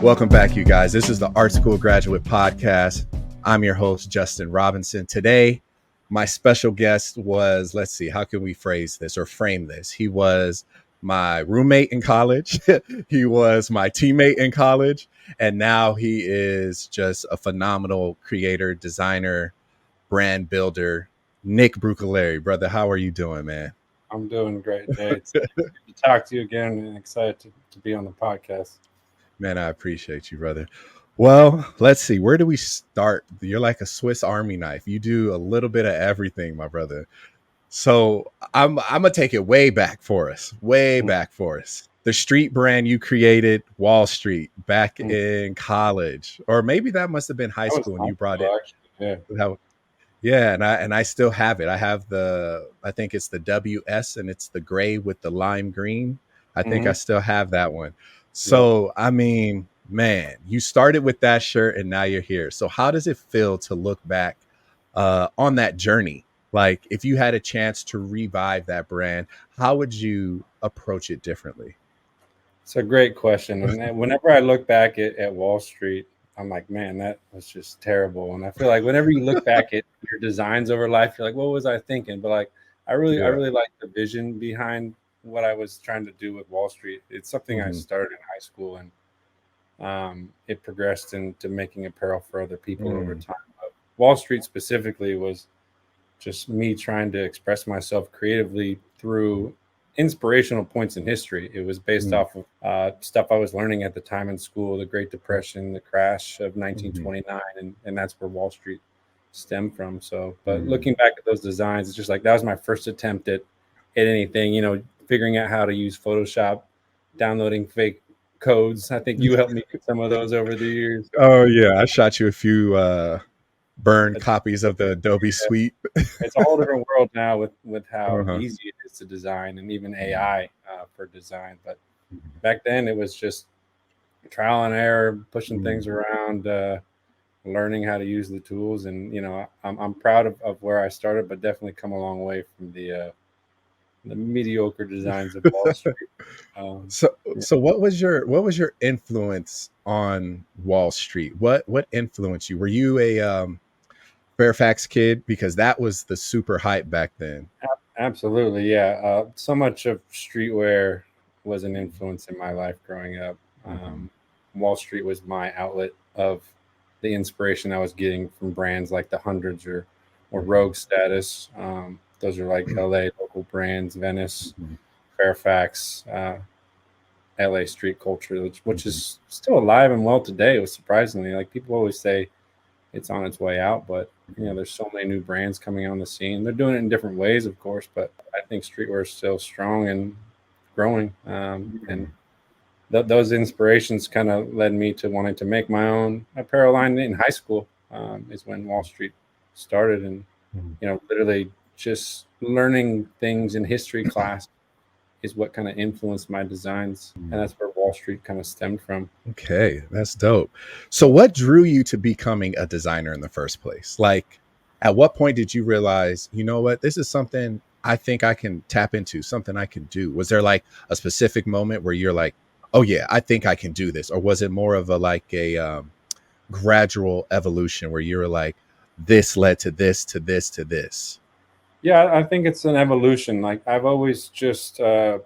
Welcome back, you guys. This is the Art School Graduate Podcast. I'm your host, Justin Robinson. Today, my special guest was, let's see, how can we phrase this or frame this? He was my roommate in college. He was my teammate in college. And now he is just a phenomenal creator, designer, brand builder, Nick Brucculeri. Brother, how are you doing, man? I'm doing great, Jay. It's good to talk to you again and excited to be on the podcast. Man, I appreciate you, brother. Well, let's see. Where do we start? You're like a Swiss Army knife. You do a little bit of everything, my brother. So I'm gonna take it way back for us. The street brand you created, Wall Street, back in college, or maybe that must have been high school when you brought it. Actually, yeah. And I still have it. I have I think it's the WS, and it's the gray with the lime green. I think I still have that one. So, I mean, man, you started with that shirt and now you're here. So how does it feel to look back on that journey? Like, if you had a chance to revive that brand, how would you approach it differently? It's a great question. And whenever I look back at Wall Street, I'm like, man, that was just terrible. And I feel like whenever you look back at your designs over life, you're like, what was I thinking? But like, I really like the vision behind what I was trying to do with Wall Street. It's something I started in high school, and it progressed into making apparel for other people over time. But Wall Street specifically was just me trying to express myself creatively through inspirational points in history. It was based off of stuff I was learning at the time in school, the Great Depression, the crash of 1929, and that's where Wall Street stemmed from. So, but looking back at those designs, it's just like that was my first attempt at anything, figuring out how to use Photoshop, downloading fake codes. I think you helped me with some of those over the years. Oh yeah, I shot you a few burned copies of the Adobe Suite. It's a whole different world now with how easy it is to design, and even AI for design. But back then it was just trial and error, pushing things around, learning how to use the tools. And I'm proud of where I started, but definitely come a long way from the mediocre designs of Wall Street. So what was your influence on Wall Street? What influenced you? Were you a Fairfax kid? Because that was the super hype back then. Absolutely, yeah. So much of streetwear was an influence in my life growing up. Wall Street was my outlet of the inspiration I was getting from brands like the Hundreds or Rogue Status. Those are like LA local brands, Venice, Fairfax, LA street culture, which is still alive and well today. It was surprisingly, like, people always say it's on its way out, but there's so many new brands coming on the scene. They're doing it in different ways, of course, but I think streetwear is still strong and growing. And those inspirations kind of led me to wanting to make my own apparel line in high school. Is when Wall Street started, and literally just learning things in history class is what kind of influenced my designs. And that's where Wall Street kind of stemmed from. Okay, that's dope. So what drew you to becoming a designer in the first place? Like, at what point did you realize, you know what, this is something I think I can tap into, something I can do? Was there like a specific moment where you're like, oh yeah, I think I can do this? Or was it more of a gradual evolution where you were like, this led to this, to this, to this? Yeah, I think it's an evolution. Like, I've always just gone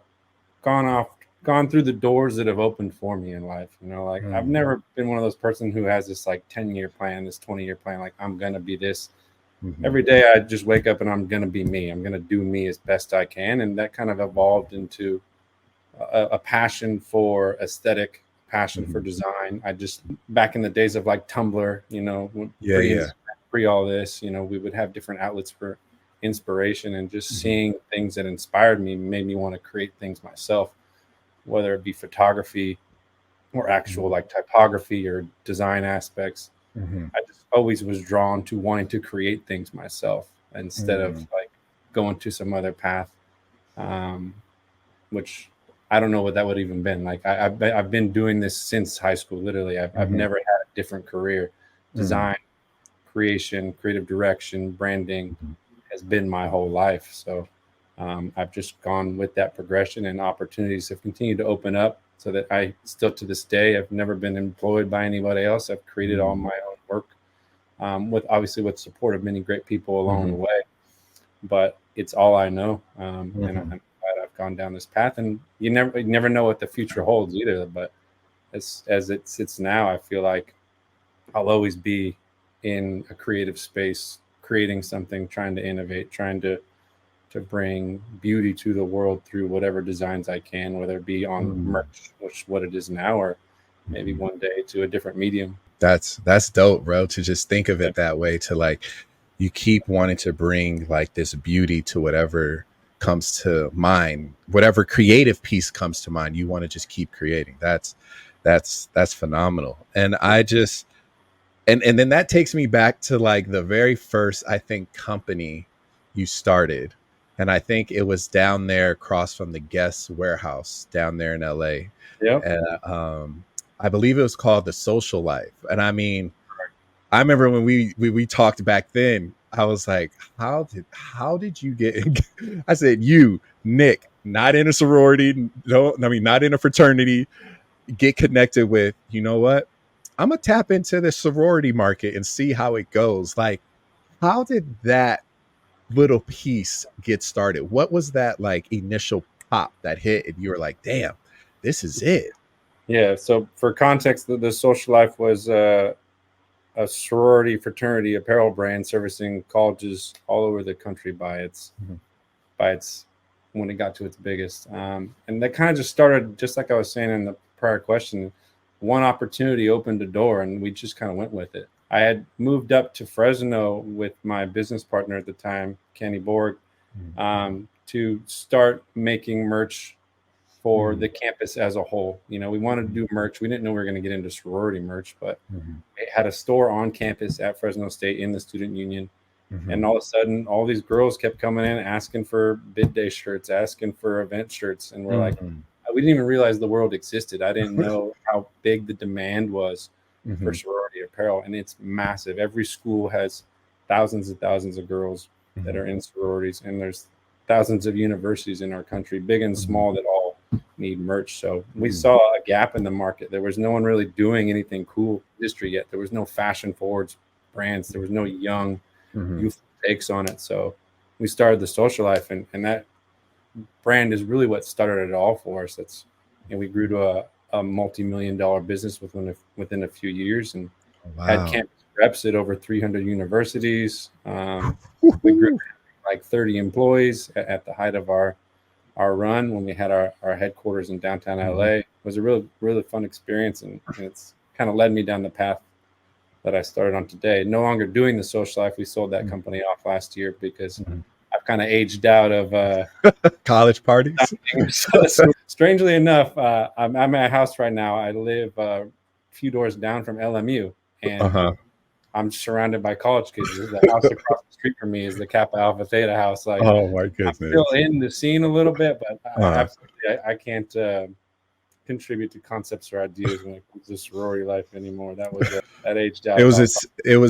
through the doors that have opened for me in life. I've never been one of those person who has this like 10-year plan, this 20-year plan. Like, I'm going to be this. Every day I just wake up and I'm going to be me. I'm going to do me as best I can. And that kind of evolved into a passion for aesthetic, passion for design. I just, back in the days of like Tumblr, pre all this, we would have different outlets for inspiration, and just seeing things that inspired me made me want to create things myself, whether it be photography or actual like typography or design aspects. I just always was drawn to wanting to create things myself instead of like going to some other path, which I don't know what that would even been. Like, I've been doing this since high school. Literally, I've never had a different career. Design, creation, creative direction, branding has been my whole life. So I've just gone with that progression, and opportunities have continued to open up, so that I still to this day I've never been employed by anybody else. I've created all my own work, with obviously with support of many great people along the way. But it's all I know, and I'm glad I've gone down this path. And you never know what the future holds either. But as it sits now, I feel like I'll always be in a creative space, creating something, trying to innovate, trying to bring beauty to the world through whatever designs I can, whether it be on merch, which is what it is now, or maybe one day to a different medium. That's dope, bro, to just think of it that way, to like, you keep wanting to bring like this beauty to whatever comes to mind, whatever creative piece comes to mind, you want to just keep creating. That's phenomenal. And I just, and then that takes me back to like the very first, I think, company you started. And I think it was down there across from the Guest warehouse down there in LA. Yep. And I believe it was called The Social Life. And I mean, I remember when we talked back then, I was like, how did you get in? I said, you, Nick, not in a sorority, no, I mean, not in a fraternity, get connected with, you know what? I'm gonna tap into the sorority market and see how it goes. Like, how did that little piece get started? What was that like initial pop that hit and you were like, damn, this is it? Yeah. So for context, the Social Life was a sorority fraternity apparel brand servicing colleges all over the country by its when it got to its biggest. And that kind of just started, just like I was saying in the prior question, one opportunity opened a door and we just kind of went with it. I had moved up to Fresno with my business partner at the time, Kenny Borg, to start making merch for the campus as a whole. You know, we wanted to do merch. We didn't know we were going to get into sorority merch, but it had a store on campus at Fresno State in the student union. And all of a sudden, all these girls kept coming in asking for bid day shirts, asking for event shirts. And we're like, we didn't even realize the world existed. I didn't know how big the demand was for sorority apparel. And it's massive. Every school has thousands and thousands of girls that are in sororities. And there's thousands of universities in our country, big and small, that all need merch. So we saw a gap in the market. There was no one really doing anything cool in the industry yet. There was no fashion forwards brands. There was no young youthful takes on it. So we started the Social Life, and that brand is really what started it all for us. We grew to a multi-million-dollar business within a few years, and had campus reps at over 300 universities. We grew like 30 employees at the height of our run when we had our headquarters in downtown LA. It was a really, really fun experience, and it's kind of led me down the path that I started on today. No longer doing the Social Life. We sold that company off last year because I've kind of aged out of college parties. So strangely enough, I'm at my house right now. I live a few doors down from LMU, and I'm surrounded by college kids. The house across the street from me is the Kappa Alpha Theta house. Like, oh my goodness, I'm still in the scene a little bit, but I can't contribute to concepts or ideas when it comes to sorority life anymore. That was that aged out. It was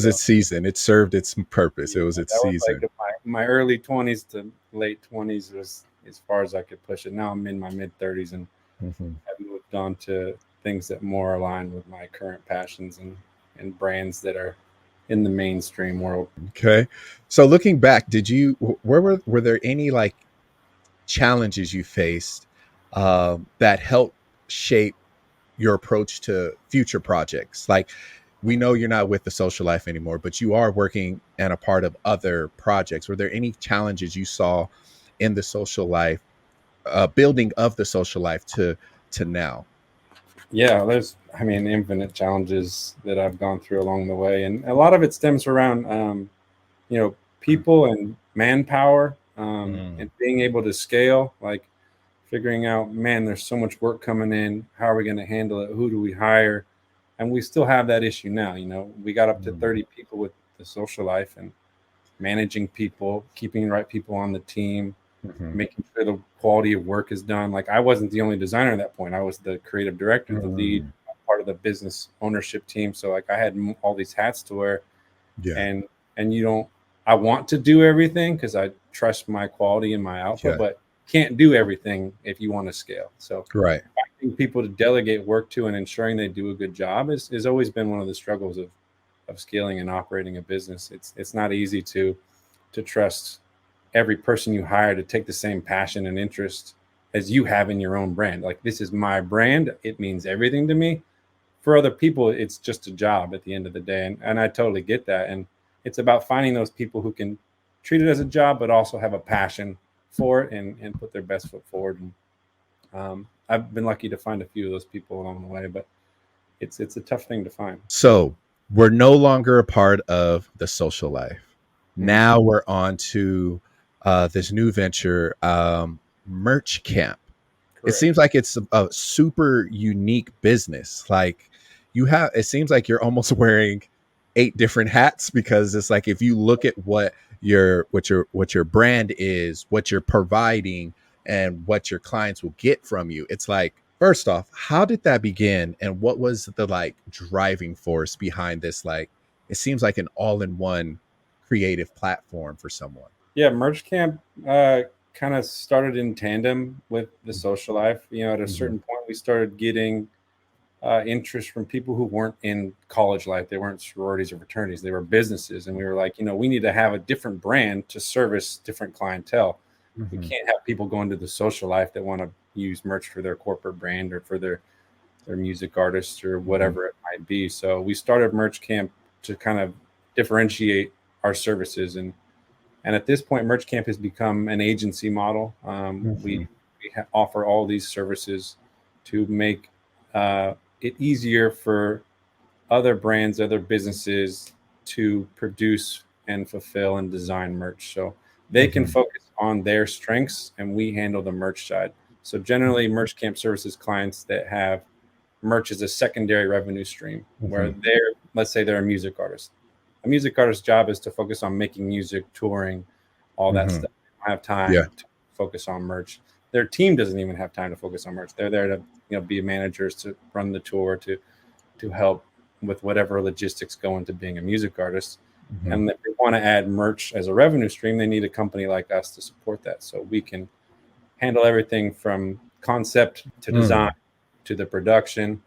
its season. It served its purpose. It was its season. Was like my early 20s to late 20s was as far as I could push it. Now I'm in my mid 30s, and I've moved on to things that more align with my current passions and brands that are in the mainstream world. Okay. So looking back, were there any like challenges you faced that helped shape your approach to future projects? Like, we know you're not with the Social Life anymore, but you are working and a part of other projects. Were there any challenges you saw in the Social Life, building of the Social Life to now? Yeah, there's, infinite challenges that I've gone through along the way. And a lot of it stems around, people and manpower, and being able to scale, like figuring out, man, there's so much work coming in. How are we going to handle it? Who do we hire? And we still have that issue now. We got up to 30 people with the Social Life, and managing people, keeping the right people on the team, making sure the quality of work is done. Like, I wasn't the only designer at that point. I was the creative director, the lead, part of the business ownership team. So like, I had all these hats to wear, and I want to do everything because I trust my quality and my output, Yeah. but can't do everything if you want to scale. So Right. finding people to delegate work to and ensuring they do a good job is always been one of the struggles of scaling and operating a business. It's not easy to trust every person you hire to take the same passion and interest as you have in your own brand. Like, this is my brand. It means everything to me. For other people, it's just a job at the end of the day. And I totally get that. And it's about finding those people who can treat it as a job, but also have a passion for it and put their best foot forward. And I've been lucky to find a few of those people along the way, but it's a tough thing to find. So we're no longer a part of the social life. Mhm. Now we're on to this new venture, Merch Camp. It Correct. seems like it's a super unique business. Like, it seems like you're almost wearing 8 different hats, because it's like, if you look at what your brand is, what you're providing, and what your clients will get from you, it's like, first off, how did that begin, and what was the like driving force behind this? Like, it seems like an all-in-one creative platform for someone. Yeah, Merch Camp kind of started in tandem with the social life. At a Mm-hmm. certain point, we started getting interest from people who weren't in college life. They weren't sororities or fraternities. They were businesses. And we were like, we need to have a different brand to service different clientele. We Mm-hmm. can't have people go into the social life that want to use merch for their corporate brand or for their music artists or whatever it might be. So we started Merch Camp to kind of differentiate our services. And at this point, Merch Camp has become an agency model. Mm-hmm. We offer all these services to make it easier for other brands, other businesses to produce and fulfill and design merch. So they can Mm-hmm. focus on their strengths and we handle the merch side. So generally, Merch Camp services clients that have merch as a secondary revenue stream, where Mm-hmm. let's say they're a music artist. A music artist's job is to focus on making music, touring, all that Mm-hmm. stuff. They don't have Yeah. time to focus on merch. Their team doesn't even have time to focus on merch. They're there to be managers, to run the tour, to help with whatever logistics go into being a music artist. Mm-hmm. And if they want to add merch as a revenue stream, they need a company like us to support that. So we can handle everything from concept to design, to the production,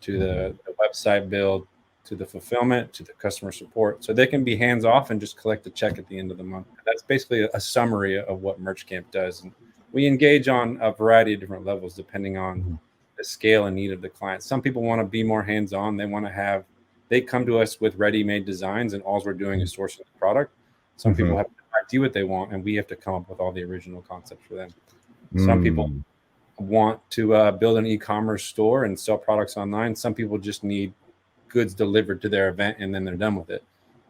to Mm-hmm. the website build, to the fulfillment, to the customer support. So they can be hands off and just collect a check at the end of the month. That's basically a summary of what Merch Camp does. And we engage on a variety of different levels depending on Mm-hmm. the scale and need of the client. Some people want to be more hands on. They come to us with ready made designs, and all we're doing is sourcing the product. Some Mm-hmm. people have no idea what they want, and we have to come up with all the original concepts for them. Some people Mm. want to build an e-commerce store and sell products online. Some people just need goods delivered to their event and then they're done with it.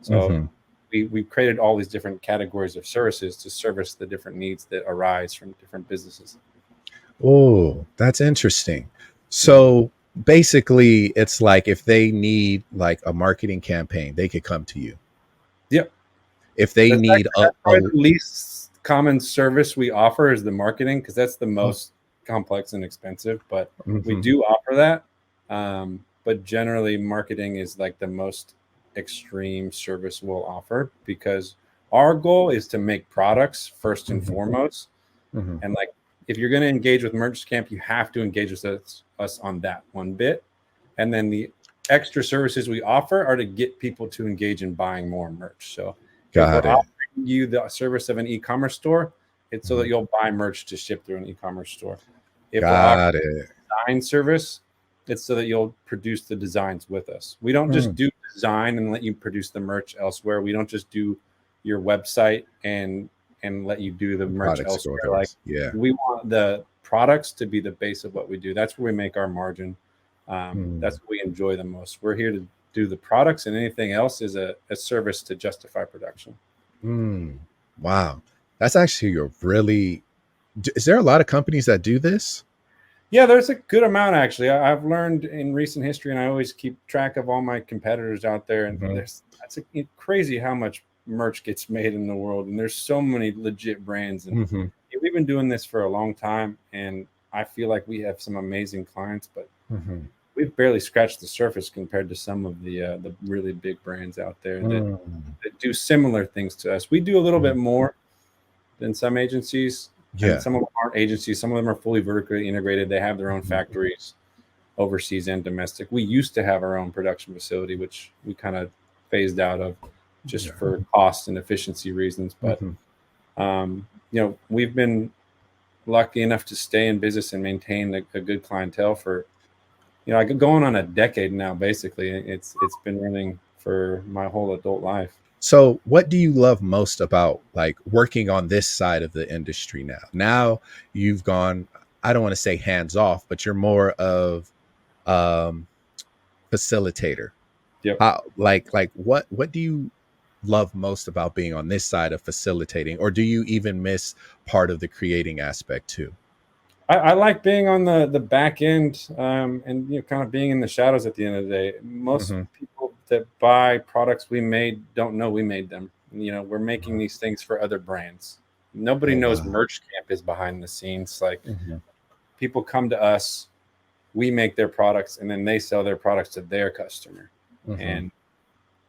So Mm-hmm. we've created all these different categories of services to service the different needs that arise from different businesses. Oh, that's interesting. Mhm. So basically, it's like, if they need like a marketing campaign, they could come to you. Yep. If they That's need actually that's probably the least common service we offer is the marketing, because that's the most complex and expensive. But we Mhm. do offer that. But generally, marketing is like the most extreme service we'll offer, because our goal is to make products first and Mhm. foremost. Mhm. And like, if you're going to engage with Merch Camp, you have to engage with us on that one bit. And then the extra services we offer are to get people to engage in buying more merch. So if we're Got it. offering you the service of an e-commerce store, it's so that Mhm. you'll buy merch to ship through an e-commerce store. If we're offering Got it. a design service, it's so that you'll produce the designs with us. We don't just Mm. do design and let you produce the merch elsewhere. We don't just do your website and let you do the merch Products go elsewhere. Like, those. Yeah. we want the products to be the base of what we do. That's where we make our margin. Mm. That's what we enjoy the most. We're here to do the products, and anything else is a service to justify production. Mm. Wow. That's actually a really. Is there a lot of companies that do this? Yeah, there's a good amount actually. I've learned in recent history, and I always keep track of all my competitors out there. And Mhm. crazy how much merch gets made in the world, and there's so many legit brands. And Mhm. we've been doing this for a long time, and I feel like we have some amazing clients. But Mhm. we've barely scratched the surface compared to some of the really big brands out there that do similar things to us. We do a little bit more than some agencies, and Yeah. some of them aren't agencies. Some of them are fully vertically integrated. They have their own factories, overseas and domestic. We used to have our own production facility, which we kind of phased out of just for cost and efficiency reasons. But we've been lucky enough to stay in business and maintain a good clientele for going on a decade now. Basically, it's been running for my whole adult life. So what do you love most about like working on this side of the industry now? Now you've gone, I don't want to say hands off, but you're more of um facilitator. Yep. How like what do you love most about being on this side of facilitating, or do you even miss part of the creating aspect too? I like being on the back end, and kind of being in the shadows at the end of the day. Most people that buy products we made don't know we made them. We're making these things for other brands. Nobody knows Merch Camp is behind the scenes. Like people come to us, we make their products, and then they sell their products to their customer.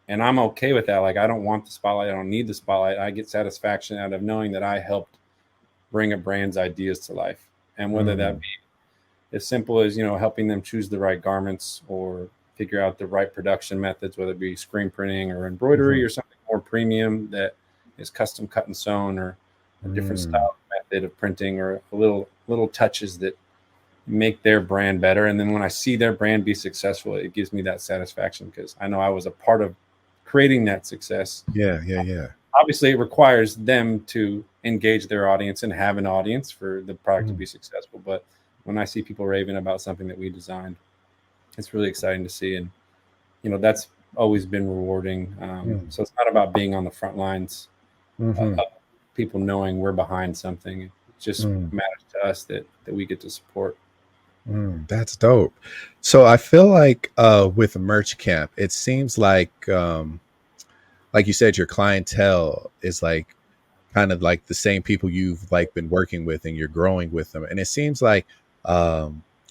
And I'm okay with that. Like, I don't want the spotlight. I don't need the spotlight. I get satisfaction out of knowing that I helped bring a brand's ideas to life. And whether that be as simple as, helping them choose the right garments or figure out the right production methods, whether it be screen printing or embroidery or something more premium that is custom cut and sewn, or a different style method of printing, or little touches that make their brand better. And then when I see their brand be successful, it gives me that satisfaction because I know I was a part of creating that success. Yeah. Obviously, it requires them to engage their audience and have an audience for the product to be successful. But when I see people raving about something that we designed, it's really exciting to see. And, that's always been rewarding. So it's not about being on the front lines, of people knowing we're behind something. It just matters to us that we get to support. That's dope. So I feel like with Merch Camp, it seems like you said, your clientele is like kind of like the same people you've like been working with, and you're growing with them. And it seems like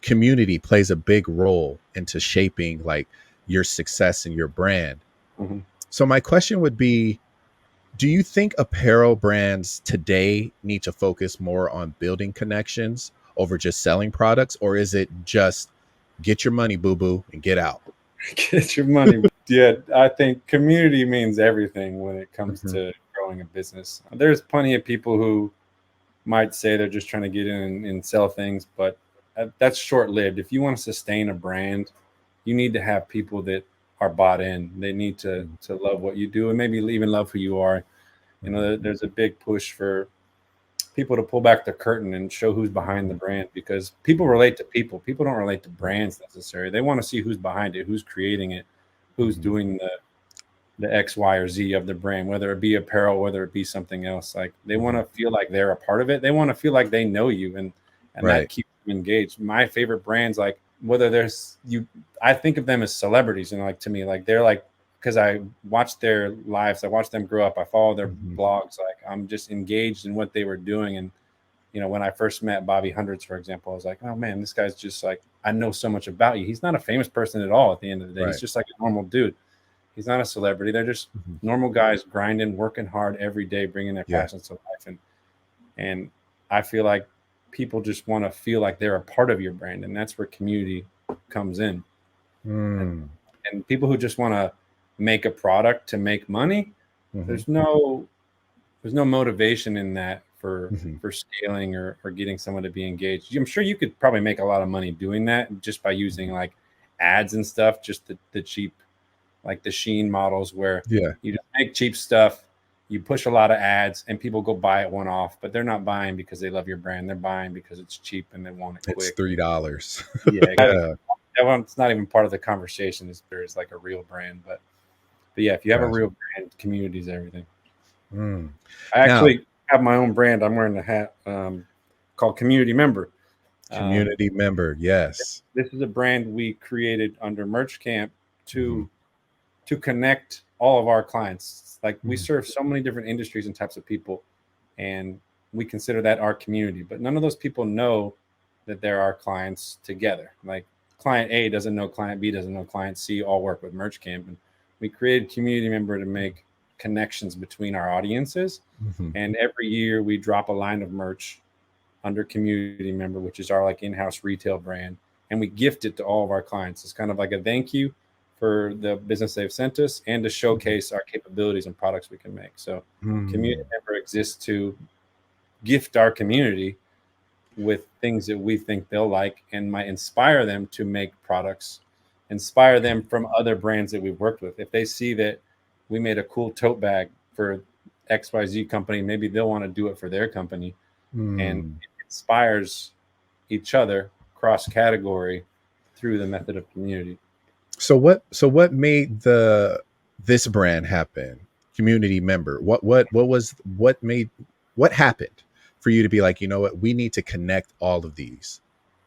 community plays a big role into shaping like your success and your brand. So my question would be, do you think apparel brands today need to focus more on building connections over just selling products, or is it just get your money, boo boo, and get out? Get your money. Yeah, I think community means everything when it comes to growing a business. There's plenty of people who might say they're just trying to get in and sell things, but that's short-lived. If you want to sustain a brand, you need to have people that are bought in. They need to love what you do, and maybe even love who you are. There's a big push for people to pull back the curtain and show who's behind the brand, because people relate to people. People don't relate to brands necessarily. They want to see who's behind it, who's creating it, who's doing the X, Y, or Z of the brand, whether it be apparel, whether it be something else. Like, they want to feel like they're a part of it. They want to feel like they know you, and that keeps them engaged. My favorite brands, like, whether I think of them as celebrities, and like, to me, like, they're like, because I watch their lives, I watch them grow up, I follow their blogs, like, I'm just engaged in what they were doing. And when I first met Bobby Hundreds, for example, I was like, oh man, this guy's just like, I know so much about you. He's not a famous person at all at the end of the day. He's just like a normal dude. He's not a celebrity. They're just normal guys grinding, working hard every day, bringing their passions to life. And I feel like people just want to feel like they're a part of your brand, and that's where community comes in. And people who just want to make a product to make money, there's no motivation in that for scaling or getting someone to be engaged. I'm sure you could probably make a lot of money doing that just by using like ads and stuff, just the cheap, like the Sheen models, where you just make cheap stuff, you push a lot of ads, and people go buy it one off, but they're not buying because they love your brand. They're buying because it's cheap and they want it quick. It's $3. That one's not even part of the conversation. There's like a real brand, but yeah, if you have a real brand, community is everything. I actually have my own brand. I'm wearing a hat called Community Member. Community Member, yes. This is a brand we created under Merch Camp to connect all of our clients. Like, we serve so many different industries and types of people, and we consider that our community. But none of those people know that they're our clients together. Like, client A doesn't know client B, doesn't know client C, all work with Merch Camp. And we created Community Member to make connections between our audiences. Mm-hmm. And every year we drop a line of merch under Community Member, which is our like in-house retail brand. And we gift it to all of our clients. It's kind of like a thank you for the business they've sent us and to showcase our capabilities and products we can make. So Community Member exists to gift our community with things that we think they'll like and might inspire them to make products, inspire them from other brands that we've worked with. If they see that we made a cool tote bag for XYZ company, maybe they'll want to do it for their company. And it inspires each other cross category through the method of community. So what made this brand happen? Community Member. What happened for you to be like, you know what, we need to connect all of these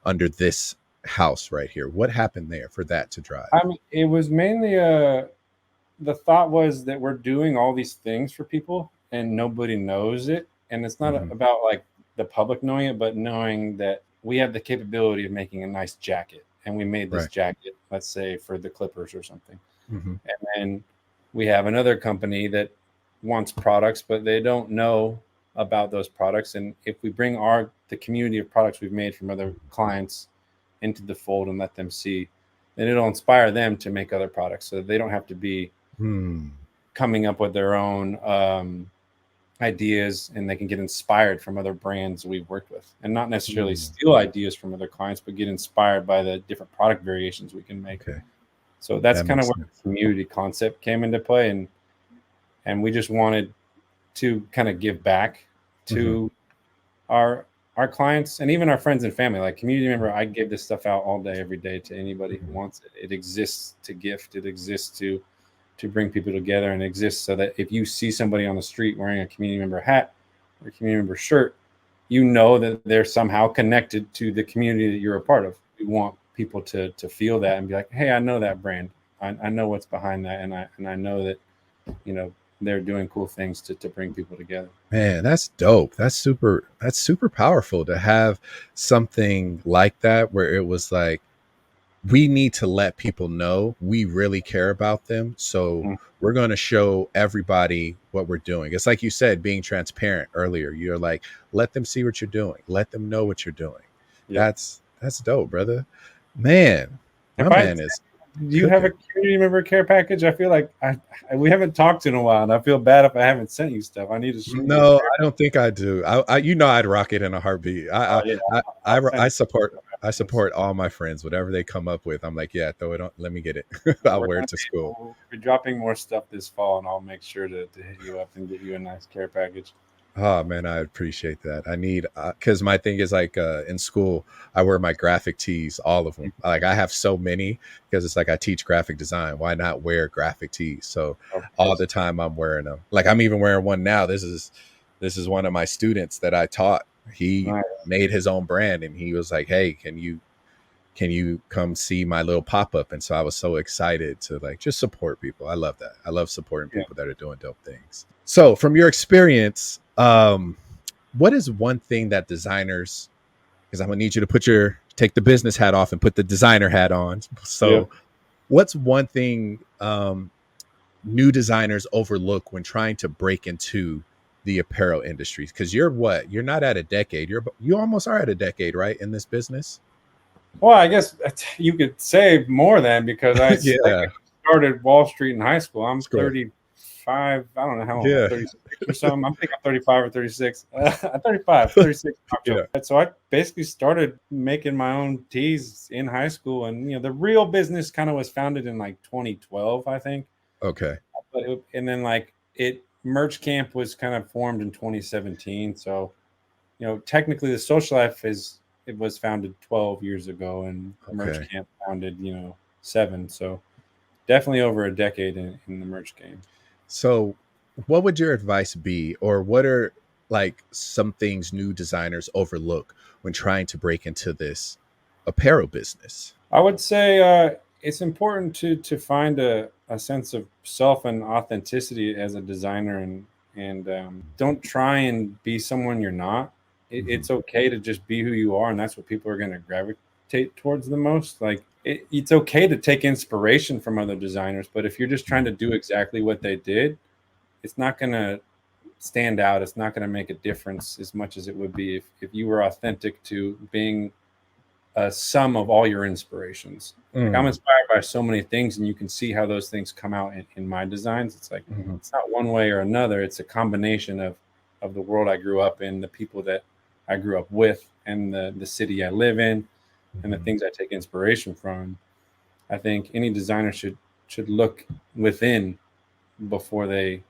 under this house right here? What happened there for that to drive? I mean, it was mainly the thought was that we're doing all these things for people and nobody knows it. And it's not about like the public knowing it, but knowing that we have the capability of making a nice jacket. And we made this jacket, let's say for the Clippers or something. And then we have another company that wants products, but they don't know about those products. And if we bring the community of products we've made from other clients into the fold and let them see, then it'll inspire them to make other products so that they don't have to be coming up with their own ideas, and they can get inspired from other brands we've worked with and not necessarily steal ideas from other clients, but get inspired by the different product variations we can make. So that's kind of where the community concept came into play. And we just wanted to kind of give back to our clients and even our friends and family. Like Community Member, I give this stuff out all day, every day to anybody who wants it. It exists to gift. It exists to bring people together, and exists so that if you see somebody on the street wearing a Community Member hat or a Community Member shirt, you know that they're somehow connected to the community that you're a part of. We want people to feel that and be like, hey, I know that brand. I know what's behind that. And I know that, you know, they're doing cool things to bring people together. Man, that's dope. That's super powerful to have something like that, where it was like, we need to let people know we really care about them. So we're going to show everybody what we're doing. It's like you said, being transparent earlier. You're like, let them see what you're doing. Let them know what you're doing. That's dope, brother. Man, my man is. Do you have a Community Member care package? I feel like we haven't talked in a while, and I feel bad if I haven't sent you stuff. I need to shoot. No, I don't think I do. I you know, I'd rock it in a heartbeat. I support all my friends. Whatever they come up with, I'm like, yeah, throw it on. Let me get it. I'll wear it to school. We'll be dropping more stuff this fall, and I'll make sure to hit you up and get you a nice care package. Oh man, I appreciate that. I need, because my thing is like in school, I wear my graphic tees, all of them. Like I have so many, because it's like I teach graphic design. Why not wear graphic tees? So all the time I'm wearing them. Like I'm even wearing one now. This is one of my students that I taught. He made his own brand, and he was like, "Hey, can you come see my little pop up?" And so I was so excited to like just support people. I love that. I love supporting people that are doing dope things. So from your experience, what is one thing that designers, because I'm gonna need you to take the business hat off and put the designer hat on. So what's one thing new designers overlook when trying to break into the apparel industry? Because you're not at a decade. You almost are at a decade, right, in this business? Well, I guess you could say more than, because I started Wall Street in high school. I'm 35. I don't know how old. 36 or something. I'm thinking I'm 35 or 36. I'm 35, 36. So I basically started making my own tees in high school, and the real business kind of was founded in like 2012, I think. Okay. And then Merch Camp was kind of formed in 2017. So, technically the Social Life was founded 12 years ago, and Merch Camp founded 7. So definitely over a decade in the merch game. So what would your advice be, or what are like some things new designers overlook when trying to break into this apparel business? I would say it's important to find a sense of self and authenticity as a designer, and don't try and be someone you're not. It's okay to just be who you are, and that's what people are going to gravitate towards the most. Like, it's okay to take inspiration from other designers, but if you're just trying to do exactly what they did, it's not going to stand out. It's not going to make a difference as much as it would be if you were authentic to being a sum of all your inspirations. Like I'm inspired by so many things, and you can see how those things come out in my designs. It's like it's not one way or another. It's a combination of the world I grew up in, the people that I grew up with, and the city I live in, and the things I take inspiration from. I think any designer should look within before they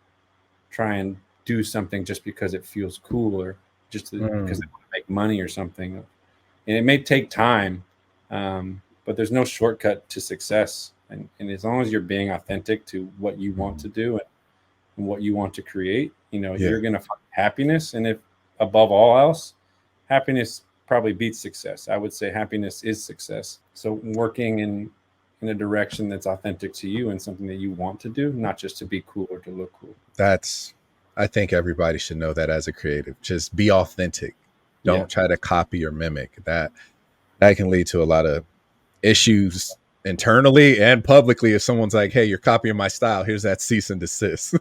try and do something just because it feels cool or just because they want to make money or something. And it may take time, but there's no shortcut to success. And as long as you're being authentic to what you want to do and what you want to create, you're going to find happiness. And if above all else, happiness probably beats success. I would say happiness is success. So working in a direction that's authentic to you and something that you want to do, not just to be cool or to look cool. I think everybody should know that as a creative. Just be authentic. Don't try to copy or mimic. That can lead to a lot of issues internally and publicly if someone's like, hey, you're copying my style. Here's that cease and desist.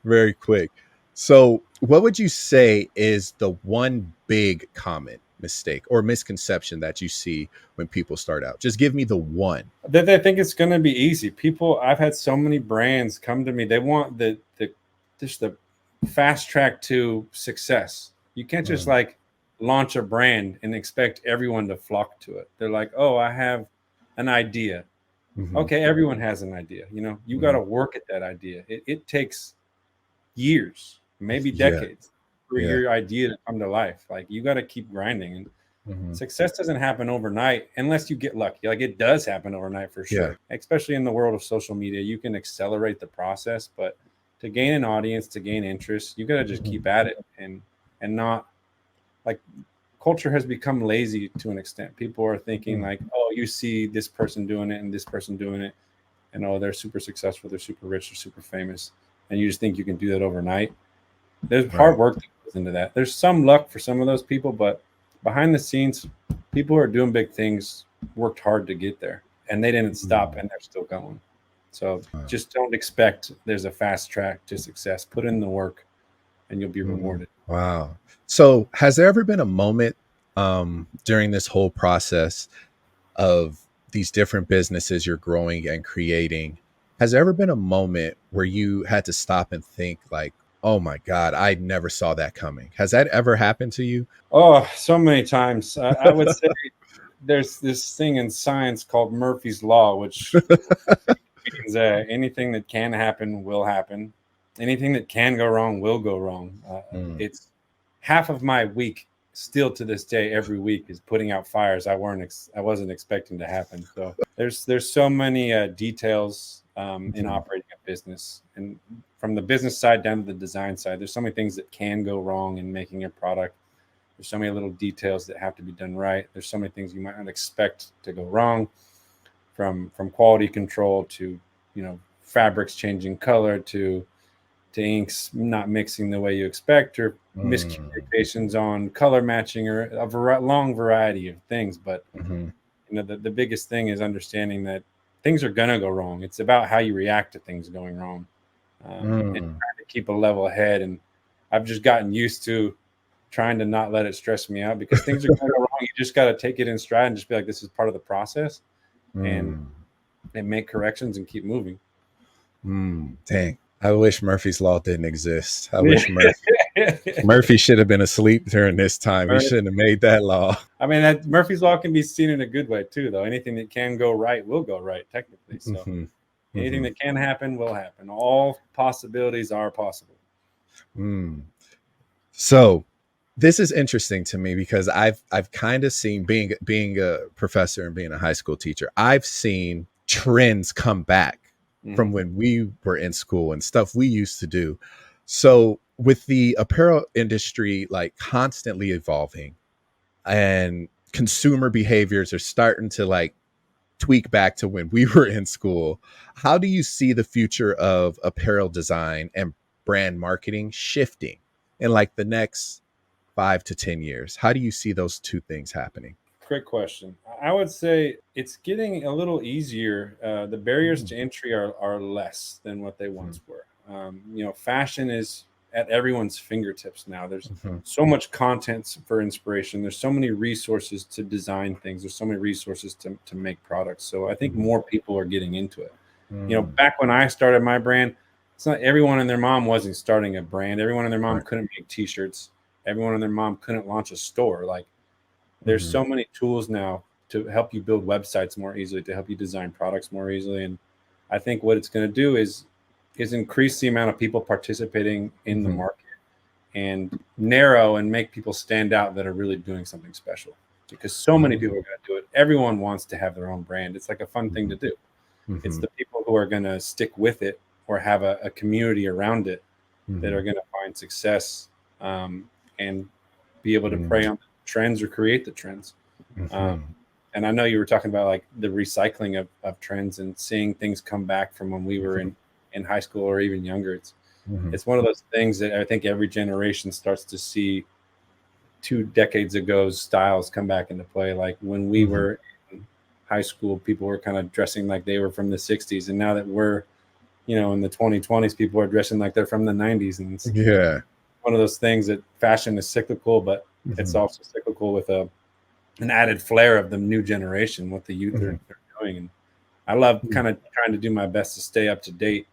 Very quick. So what would you say is the one big common mistake or misconception that you see when people start out? Just give me the one. They think it's going to be easy. I've had so many brands come to me. They want the fast track to success. You can't just launch a brand and expect everyone to flock to it. They're like, oh, I have an idea. Okay, everyone has an idea. You got to work at that idea. It takes years, maybe decades for your idea to come to life. Like you got to keep grinding, and success doesn't happen overnight unless you get lucky. Like it does happen overnight for sure. Especially in the world of social media, you can accelerate the process, but to gain an audience, to gain interest, you got to just keep at it and not like culture has become lazy to an extent. People are thinking like, oh, you see this person doing it and this person doing it, and oh, they're super successful, they're super rich, they're super famous, and you just think you can do that overnight. There's hard work that goes into that. There's some luck for some of those people, but behind the scenes, people who are doing big things worked hard to get there, and they didn't stop, and they're still going. So just don't expect there's a fast track to success. Put in the work, and you'll be rewarded. Wow. So has there ever been a moment during this whole process of these different businesses you're growing and creating, has there ever been a moment where you had to stop and think like, oh my God, I never saw that coming? Has that ever happened to you? Oh, so many times. I would say there's this thing in science called Murphy's Law, which means anything that can happen will happen. Anything that can go wrong will go wrong. It's half of my week still to this day. Every week is putting out fires I wasn't expecting to happen. So there's so many details in operating a business, and from the business side down to the design side, there's so many things that can go wrong in making a product. There's so many little details that have to be done right. There's so many things you might not expect to go wrong, from quality control to fabrics changing color to inks not mixing the way you expect, or miscommunications on color matching, or a long variety of things. But the biggest thing is understanding that things are gonna go wrong. It's about how you react to things going wrong, and trying to keep a level head. And I've just gotten used to trying to not let it stress me out, because things are gonna go wrong. You just got to take it in stride and just be like, this is part of the process, and make corrections and keep moving. Dang. I wish Murphy's Law didn't exist. I wish Murphy should have been asleep during this time. He shouldn't have made that law. I mean, that Murphy's Law can be seen in a good way too, though. Anything that can go right will go right, technically. So anything that can happen will happen. All possibilities are possible. So this is interesting to me, because I've kind of seen, being a professor and being a high school teacher, I've seen trends come back from when we were in school and stuff we used to do. So with the apparel industry like constantly evolving, and consumer behaviors are starting to like tweak back to when we were in school, how do you see the future of apparel design and brand marketing shifting in like the next 5 to 10 years? How do you see those two things happening? Great question. I would say it's getting a little easier. The barriers to entry are less than what they once were. Fashion is at everyone's fingertips now. There's Mhm. so much content for inspiration. There's so many resources to design things. There's so many resources to make products. So I think more people are getting into it. Mm. Back when I started my brand, it's not everyone and their mom wasn't starting a brand. Everyone and their mom Right. couldn't make t-shirts. Everyone and their mom couldn't launch a store. Like there's Mhm. so many tools now to help you build websites more easily, to help you design products more easily. And I think what it's going to do is increase the amount of people participating in the Mhm. market and narrow and make people stand out that are really doing something special. Because so many people are going to do it. Everyone wants to have their own brand. It's like a fun thing to do. It's Mhm. the people who are going to stick with it or have a community around it that are Mhm. going to find success, and be able to prey Mhm. on the trends or create the trends. Um, Mhm. and I know you were talking about like the recycling of trends and seeing things come back from when we were Mhm. in high school or even younger. Mhm. It's one of those things that I think every generation starts to see 2 decades ago's styles come back into play. Like when we Mhm. were in high school, people were kind of dressing like they were from the 60s. And now that we're, in the 2020s, people are dressing like they're from the 90s. And it's Yeah. one of those things that fashion is cyclical, but it's Mhm. also cyclical with an added flair of the new generation, what the youth Mhm. are doing. And I love Mhm. kind of trying to do my best to stay up to date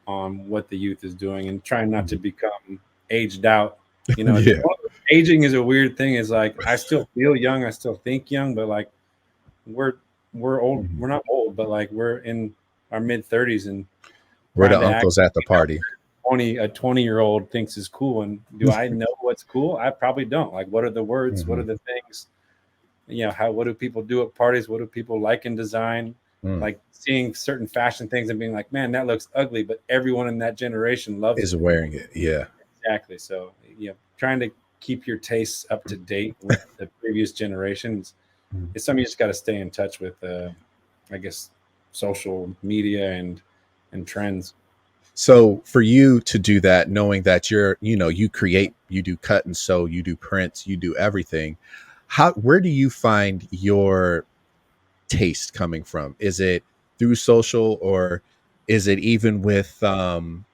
on what the youth is doing and trying not to Mhm. become aged out. Yeah. Aging is a weird thing. Is like I still feel young, I still think young, but like we're we're old. Mhm. We're not old, but like we're in our mid 30s and We're trying the to act uncles at the like party. 20-year-old thinks is cool. And do I know what's cool? I probably don't. Like, what are the words? What are Mhm. the things? What do people do at parties? What do people like in design? Mm. Like seeing certain fashion things and being like, man, that looks ugly, but everyone in that generation loves Is it. wearing it. Yeah. Exactly. So, trying to keep your tastes up to date with the previous generations Mhm. is something you just got to stay in touch with. I guess social media and trends. So for you to do that, knowing that you create, you do cut and sew, you do prints, you do everything. Where do you find your taste coming from? Is it through social, or is it even with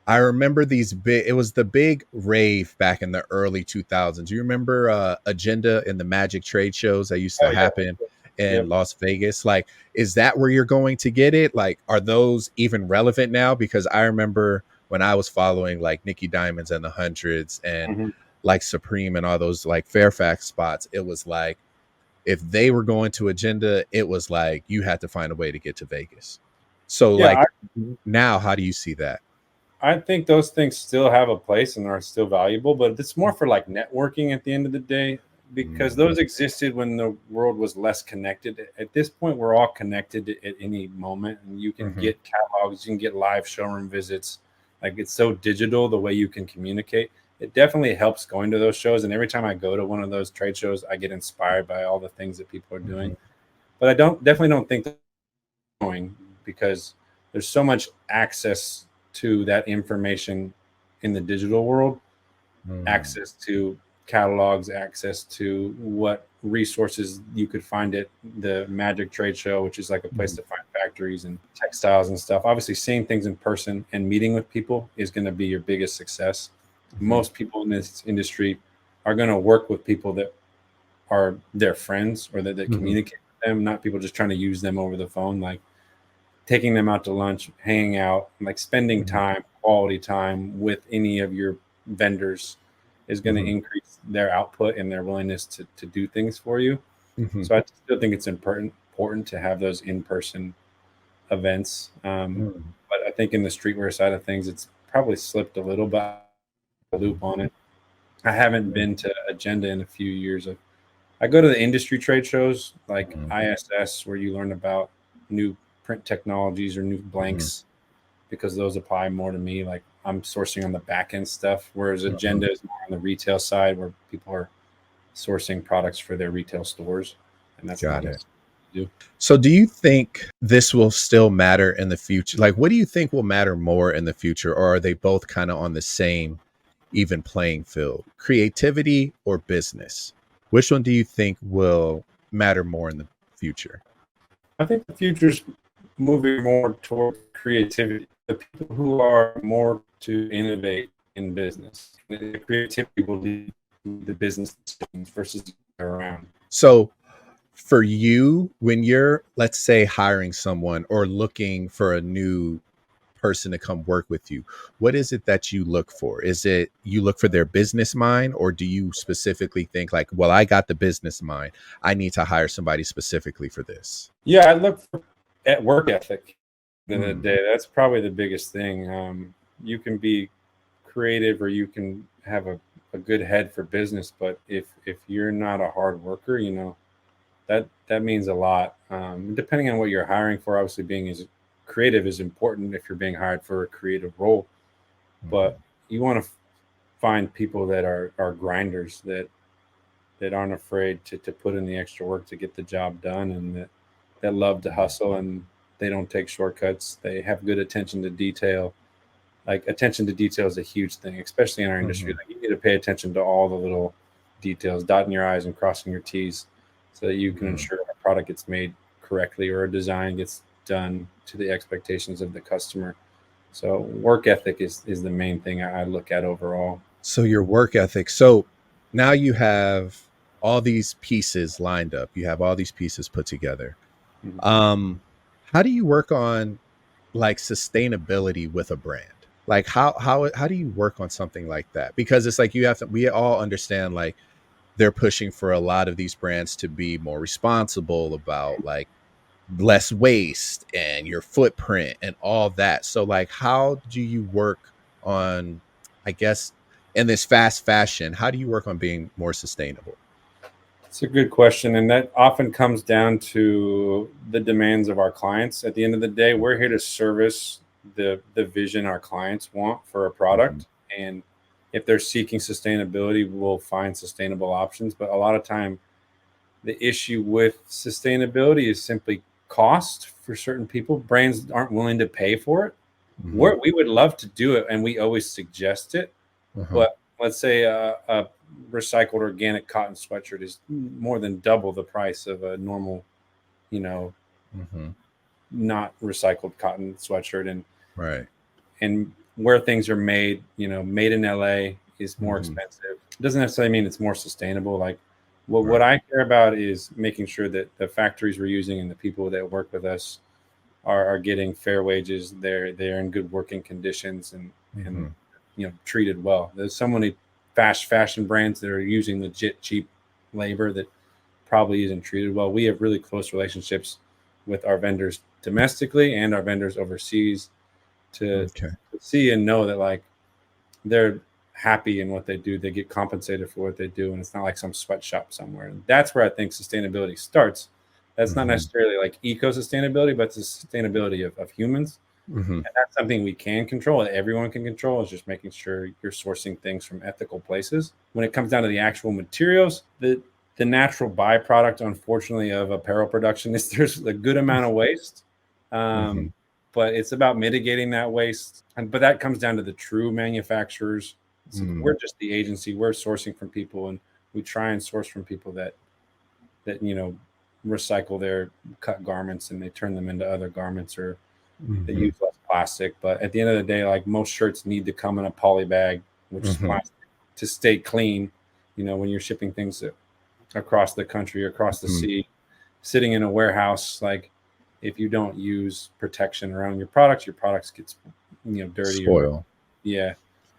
I remember these big, it was the big rave back in the early 2000s. You remember Agenda and the Magic trade shows that used to Oh yeah. happen in Yep. Las Vegas? Like, is that where you're going to get it? Like, are those even relevant now? Because I remember when I was following like Nikki Diamonds and the Hundreds and Mhm. like Supreme and all those like Fairfax spots, it was like if they were going to Agenda, it was like you had to find a way to get to Vegas. So Yeah, like now, how do you see that? I think those things still have a place and are still valuable, but it's more for like networking at the end of the day because Mm, those existed when the world was less connected. At this point, we're all connected at any moment, and you can mhm, get catalogs, you can get live showroom visits. Like it's so digital the way you can communicate. It definitely helps going to those shows. And every time I go to one of those trade shows, I get inspired by all the things that people are doing. mhm, But I definitely don't think they're going because there's so much access to that information in the digital world, mm, access to catalogs, access to what resources you could find at the Magic Trade Show, which is like a place mhm, to find factories and textiles and stuff. Obviously, seeing things in person and meeting with people is going to be your biggest success. mhm, Most people in this industry are going to work with people that are their friends or that mhm, communicate with them, not people just trying to use them over the phone. Like taking them out to lunch, hanging out, like spending mhm, time, quality time with any of your vendors is going to mhm, increase their output and their willingness to do things for you. mhm, So I still think it's important to have those in-person events. mm, But I think in the streetwear side of things, it's probably slipped a little bit loop on it. I haven't mm, been to Agenda in a few years. I go to the industry trade shows like mm, ISS, where you learn about new print technologies or new mhm, blanks because those apply more to me. Like I'm sourcing on the back end stuff, whereas mhm. Agenda is more on the retail side where people are sourcing products for their retail stores. And that's not Got it. necessarily what I do. So do you think this will still matter in the future? Like, what do you think will matter more in the future, or are they both kind of on the same even playing field? Creativity or business? Which one do you think will matter more in the future? I think the future's moving more toward creativity. The people who are more to innovate in business, the creativity will lead the business decisions versus around. So for you, when you're, let's say, hiring someone or looking for a new person to come work with you, what is it that you look for? Is it you look for their business mind, or do you specifically think like, well, I got the business mind, I need to hire somebody specifically for this? Yeah, I look at work ethic. At the end of the day, that's probably the biggest thing. You can be creative or you can have a good head for business, but if you're not a hard worker, that means a lot. Depending on what you're hiring for, obviously being as creative is important if you're being hired for a creative role, but you want to find people that are grinders, that aren't afraid to put in the extra work to get the job done, and that love to hustle, and they don't take shortcuts. They have good attention to detail. Like, attention to detail is a huge thing, especially in our industry. Like, you need to pay attention to all the little details, dotting your I's and crossing your T's, so that you can ensure a product gets made correctly or a design gets done to the expectations of the customer. So work ethic is the main thing I look at overall. So your work ethic. So now you have all these pieces lined up. You have all these pieces put together. How do you work on like sustainability with a brand? Like how do you work on something like that? Because it's like we all understand like they're pushing for a lot of these brands to be more responsible about like less waste and your footprint and all that. So like how do you work on, I guess, in this fast fashion, how do you work on being more sustainable? It's a good question, and that often comes down to the demands of our clients. At the end of the day, we're here to service the vision our clients want for a product, and if they're seeking sustainability, we'll find sustainable options. But a lot of time, the issue with sustainability is simply cost for certain people. Brands aren't willing to pay for it. We would love to do it, and we always suggest it. But let's say a recycled organic cotton sweatshirt is more than double the price of a normal, not recycled cotton sweatshirt. And Right. and where things are made, made in LA is more expensive. It doesn't necessarily mean it's more sustainable. Like what I care about is making sure that the factories we're using and the people that work with us are getting fair wages. They're in good working conditions and treated well. There's so many fast fashion brands that are using legit cheap labor that probably isn't treated well. We have really close relationships with our vendors domestically and our vendors overseas to see and know that like they're happy in what they do. They get compensated for what they do, and it's not like some sweatshop somewhere. And that's where I think sustainability starts. That's not necessarily like eco sustainability, but it's the sustainability of humans. And that's something we can control, that everyone can control, is just making sure you're sourcing things from ethical places. When it comes down to the actual materials, the natural byproduct, unfortunately, of apparel production is there's a good amount of waste. But it's about mitigating that waste. But that comes down to the true manufacturers. We're just the agency. We're sourcing from people, and we try and source from people that recycle their cut garments and they turn them into other garments, or they use less plastic. But at the end of the day, like most shirts need to come in a poly bag, which is plastic, to stay clean. When you're shipping things across the country, across the sea, sitting in a warehouse, like if you don't use protection around your products gets dirty. Spoil.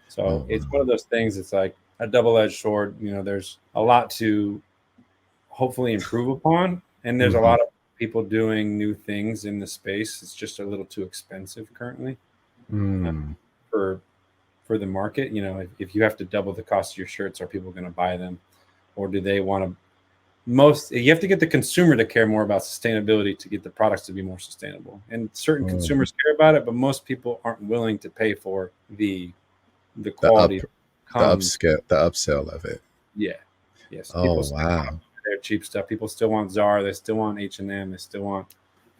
So it's one of those things. It's like a double-edged sword. There's a lot to hopefully improve upon, and there's a lot of people doing new things in the space. It's just a little too expensive currently for the market. If you have to double the cost of your shirts, are people going to buy them, or do they want to? You have to get the consumer to care more about sustainability to get the products to be more sustainable. And certain consumers care about it, but most people aren't willing to pay for the quality, the upsell of it. Yeah. Yes. Oh, wow. Their cheap stuff. People still want Zara. They still want H&M. They still want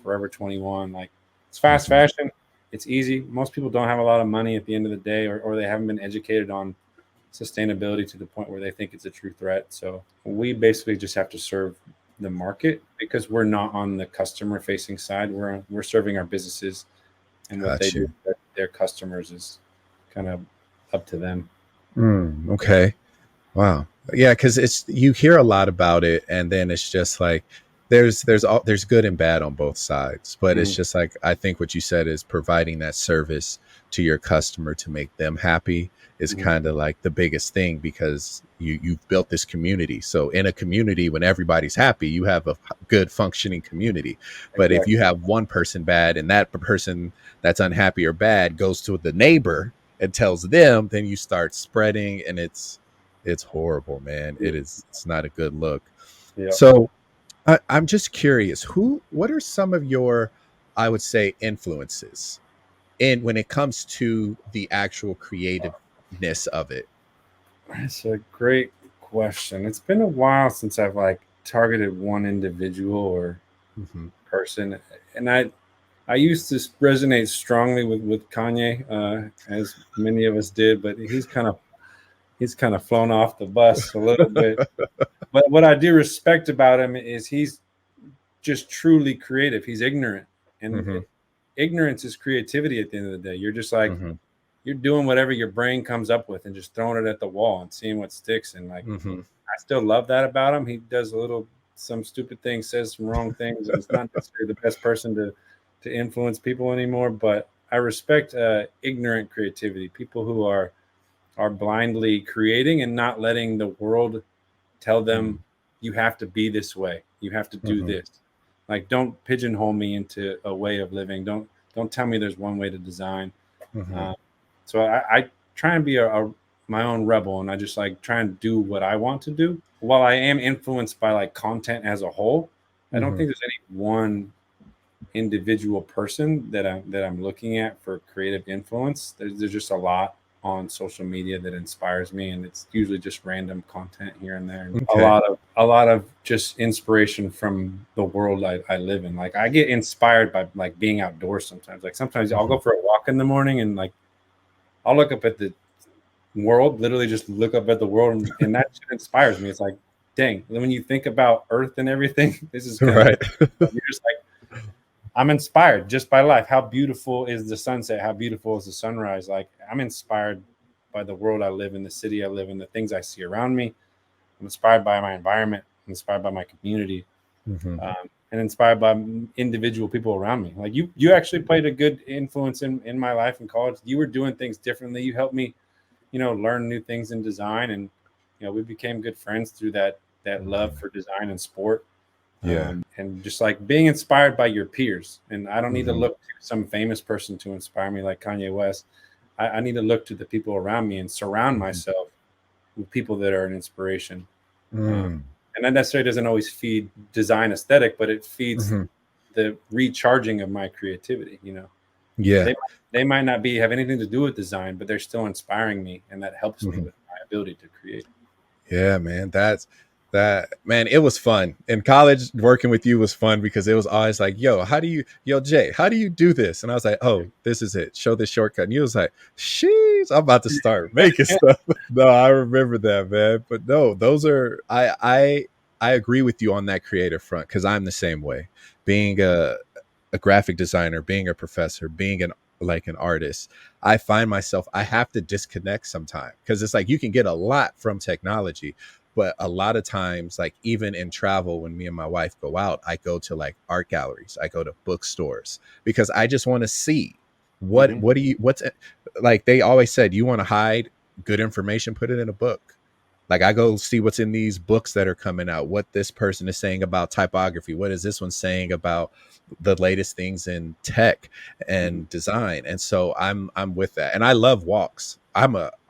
Forever 21. Like, it's fast fashion. It's easy. Most people don't have a lot of money at the end of the day, or they haven't been educated on sustainability to the point where they think it's a true threat. So we basically just have to serve the market because we're not on the customer facing side. We're serving our businesses, and what they Got do you. with their customers is kind of up to them. Okay. Wow. Yeah, because it's you hear a lot about it, and then it's just like there's good and bad on both sides. But it's Mhm. just like I think what you said is providing that service to your customer to make them happy is Mhm. kind of like the biggest thing because you've built this community. So in a community, when everybody's happy, you have a good functioning community. But if you Exactly. have one person bad and that person that's unhappy or bad goes to the neighbor and tells them, then you start spreading, and it's horrible, man. Yeah. It's not a good look. Yep. So I'm just curious, what are some of your, I would say, influences in when it comes to the actual creativeness of it? That's a great question. It's been a while since I've like targeted one individual or Hmm. person, and I used to resonate strongly with Kanye, as many of us did, but he's kind of flown off the bus a little bit. But what I do respect about him is he's just truly creative. He's ignorant, and Hmm. ignorance is creativity. At the end of the day, you're just like Hmm. you're doing whatever your brain comes up with and just throwing it at the wall and seeing what sticks. And like Hmm. I still love that about him. He does a little some stupid things, says some wrong things, and it's not necessarily the best person to influence people anymore. But I respect ignorant creativity, people who are blindly creating and not letting the world tell them you have to be this way, you have to do Hmm. this. Like don't pigeonhole me into a way of living. Don't tell me there's one way to design. Hmm. Um, so I try and be my own rebel, and I just like try and do what I want to do. While I am influenced by like content as a whole, I don't Hmm. think there's any one individual person that I'm looking at for creative influence. There's just a lot on social media that inspires me, and it's usually just random content here and there, and Okay. a lot of just inspiration from the world I live in. Like I get inspired by like being outdoors sometimes. Like sometimes I'll Hmm. go for a walk in the morning and like I'll look up at the world, literally just look up at the world, and that shit inspires me. It's like, dang, when you think about Earth and everything, this is kind of Right. crazy. You're just like, I'm inspired just by life. How beautiful is the sunset? How beautiful is the sunrise? Like, I'm inspired by the world I live in, the city I live in, the things I see around me. I'm inspired by my environment. I'm inspired by my community, Hmm. and inspired by individual people around me. Like you actually played a good influence in my life in college. You were doing things differently. You helped me, learn new things in design, and we became good friends through that love Hmm. for design and sport, Yeah. and just like being inspired by your peers. And I don't need to Hmm. look to some famous person to inspire me like Kanye West. I need to look to the people around me and surround Hmm. myself with people that are an inspiration. Um, Mm. and that necessarily doesn't always feed design aesthetic, but it feeds Hmm. the recharging of my creativity. Yeah. They might not have anything to do with design, but they're still inspiring me, and that helps me Hmm. with my ability to create. Yeah, man. That man, it was fun. In college, working with you was fun because it was always like, yo, Jay, how do you do this? And I was like, oh, this is it. Show this shortcut. And you was like, sheesh, I'm about to start making stuff. No, I remember that, man. But no, those are I agree with you on that creative front because I'm the same way. Being a graphic designer, being a professor, being an artist, I find myself I have to disconnect sometimes because it's like you can get a lot from technology, but a lot of times, like even in travel, when me and my wife go out, I go to like art galleries, I go to bookstores because I just want to see Hmm. what's like they always said, you want to hide good information, put it in a book. Like I go see what's in these books that are coming out, what this person is saying about typography, what is this one saying about the latest things in tech Hmm. and design. And so I'm with that. And I love walks. I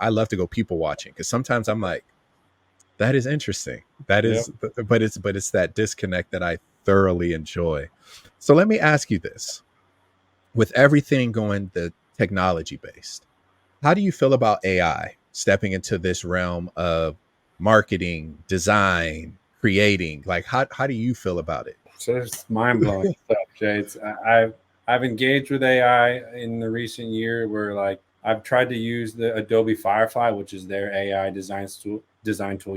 love to go people watching because sometimes I'm like, that is interesting. That Yep. is, but it's that disconnect that I thoroughly enjoy. So let me ask you this: with everything going the technology based, how do you feel about AI stepping into this realm of marketing, design, creating? Like, how do you feel about it? So it's mind blowing stuff, Jay. I've engaged with AI in the recent year where like I've tried to use the Adobe Firefly, which is their AI design tool.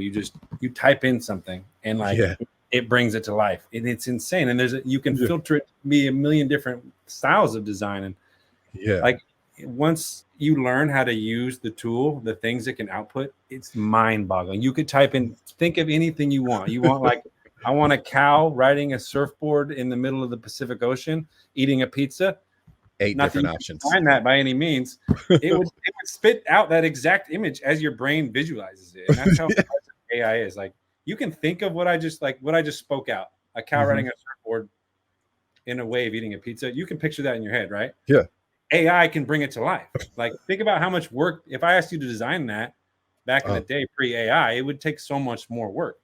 You type in something and like Yeah. it brings it to life, and it's insane. And you can Yeah. filter it to be a million different styles of design, and Yeah. like once you learn how to use the tool, the things it can output, it's mind-boggling. You could type in, think of anything you want. You want like, I want a cow riding a surfboard in the middle of the Pacific Ocean, eating a pizza. 8 Not that different you options. can find that by any means. It would spit out that exact image as your brain visualizes it, and that's how AI is. Like you can think of what I just spoke out: a cow riding a surfboard in a wave eating a pizza. You can picture that in your head, right? Yeah. AI can bring it to life. Like think about how much work. If I asked you to design that back in the day pre-AI, it would take so much more work.